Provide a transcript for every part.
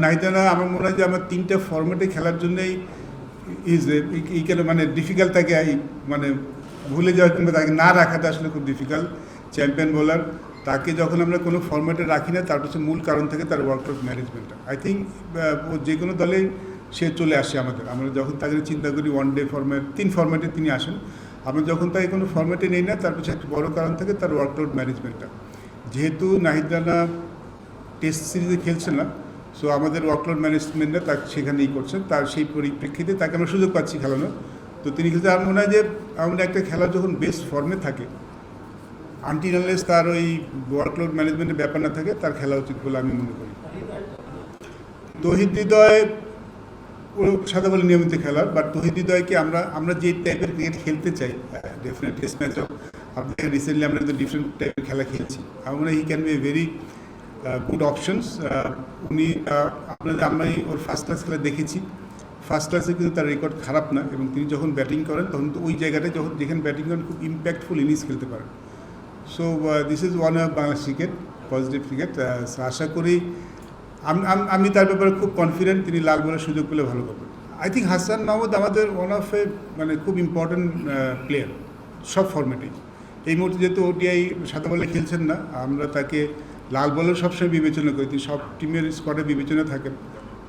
নাহিদানা আমার মনে হয় যে আমার 3টা ফরম্যাটে খেলার জন্যই এইখানে মানে ডিফিকাল্ট থাকে, মানে ভুলে যাওয়া কিংবা তাকে না রাখাটা আসলে খুব ডিফিকাল্ট। চ্যাম্পিয়ন বোলার তাকে যখন আমরা কোনো ফরম্যাটে রাখি না, তার পিছনে মূল কারণ থাকে তার ওয়ার্কআউট ম্যানেজমেন্টটা। আই থিঙ্ক যে কোনো দলেই সে চলে আসে আমরা যখন তাকে চিন্তা করি ওয়ান ডে ফরম্যাট, 3 ফরম্যাটে তিনি আসেন। আমরা যখন তাকে কোনো ফরম্যাটে নেই না, তার পিছনে একটা বড় কারণ থাকে তার ওয়ার্কআউট ম্যানেজমেন্টটা। যেহেতু নাহিদ রানা টেস্ট সিরিজে খেলছে না, সো আমাদের ওয়ার্কলোড ম্যানেজমেন্টটা তাকে সেখানেই করছেন, তার সেই পরিপ্রেক্ষিতে তাকে আমরা সুযোগ পাচ্ছি খেলানোর। তো তিনি খেলতে আমার মনে হয় যে আমাদের একটা খেলা যখন বেস্ট ফর্মে থাকে, আনটিল আনলেস তার ওই ওয়ার্কলোড ম্যানেজমেন্টের ব্যাপার না থাকে, তার খেলা উচিত বলে আমি মনে করি। তৌহিদ হৃদয় ওর সাথে বলে নিয়মিত খেলার, বাট তৌহিদ হৃদয়কে আমরা যে টাইপের ক্রিকেট খেলতে চাই, ডেফিনেট টেস্ট ম্যাচও আপনাদের রিসেন্টলি আমরা কিন্তু ডিফারেন্ট টাইপের খেলা খেলছি। আমার মনে হয় he can B a very good options. উনি আমরা ওর ফার্স্ট ক্লাস খেলা দেখেছি, ফার্স্ট ক্লাসে কিন্তু তার রেকর্ড খারাপ না, এবং তিনি যখন ব্যাটিং করেন তখন তো ওই জায়গাটায় যেখানে ব্যাটিং করেন খুব ইম্প্যাক্টফুল ইনিংস খেলতে পারেন। So this is one of Bangladesh cricket, positive cricket. আশা করি আমি তার ব্যাপারে খুব কনফিডেন্ট, তিনি লাল বলের সুযোগ পেলে ভালো করবেন। আই থিঙ্ক হাসান মাহমুদ আমাদের ওয়ান অফ এ মানে খুব ইম্পর্ট্যান্ট প্লেয়ার সব ফরম্যাটেই। এই মুহূর্তে যেহেতু ওডিআই সাদা বলে খেলছেন না, আমরা তাকে লাল বলের সবসময় বিবেচনা করি, তিনি সব টিমের স্কোয়াডে বিবেচনা থাকেন।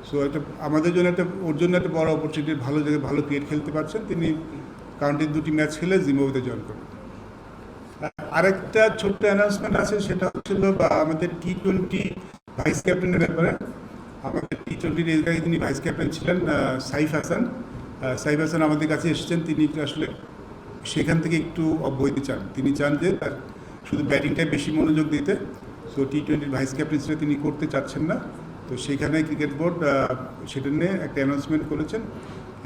সো একটা আমাদের জন্য ওর জন্য একটা বড় অপরচুনিটি, ভালো জায়গায় ভালো ক্রিকেট খেলতে পারছেন তিনি। কাউন্টির 2টি ম্যাচ খেলে জিম্বাবুতে জয়েন করবেন। আরেকটা ছোট্ট অ্যানাউন্সমেন্ট আছে, সেটা হচ্ছিল আমাদের টি-20 ভাইস ক্যাপ্টেনের ব্যাপারে। আমাদের টি-20 এর আগে তিনি ভাইস ক্যাপ্টেন ছিলেন সাইফ হাসান আমাদের কাছে এসেছেন। তিনি আসলে সেখান থেকে একটু অব্যাহতি চান, তিনি চান যে তার শুধু ব্যাটিংটায় বেশি মনোযোগ দিতে। সো টি-20 ভাইস ক্যাপ্টেন সেটা তিনি করতে চাচ্ছেন না। তো সেখানে ক্রিকেট বোর্ড সেটা নিয়ে একটা অ্যানাউন্সমেন্ট করেছেন,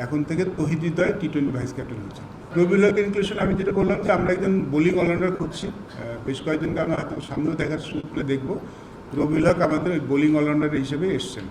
এখন থেকে তৌহিদ হৃদয় টি-20 ভাইস ক্যাপ্টেন হচ্ছে। রবিউল ইনক্লুশন আমি যেটা বললাম যে আমরা একজন বোলিং অলরাউন্ডার খুঁজছি, বেশ কয়েকজনকে আমরা হয়তো সামনেও দেখার সুযোগ করে দেখবো। রবিউল আমাদের বোলিং অলরাউন্ডার হিসেবে এসছেন।